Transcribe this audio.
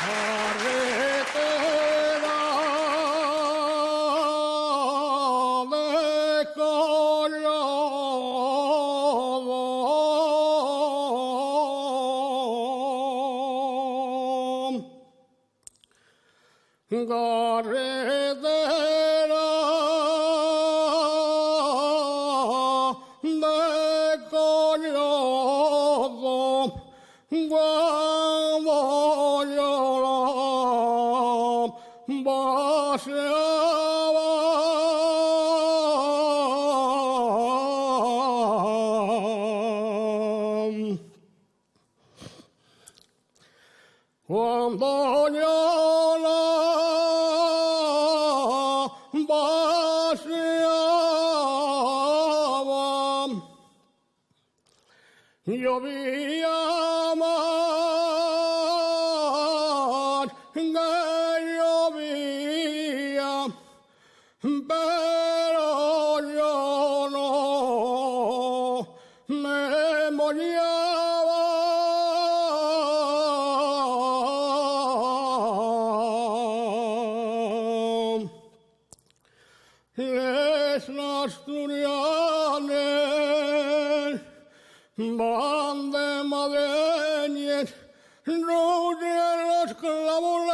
carretera de Collado, carretera de Collado, cuando yo la paseaba, cuando yo la paseaba, llovía más que llovía, pero yo no me mollaba. Les asturianes van de madreñes, rugen los clavos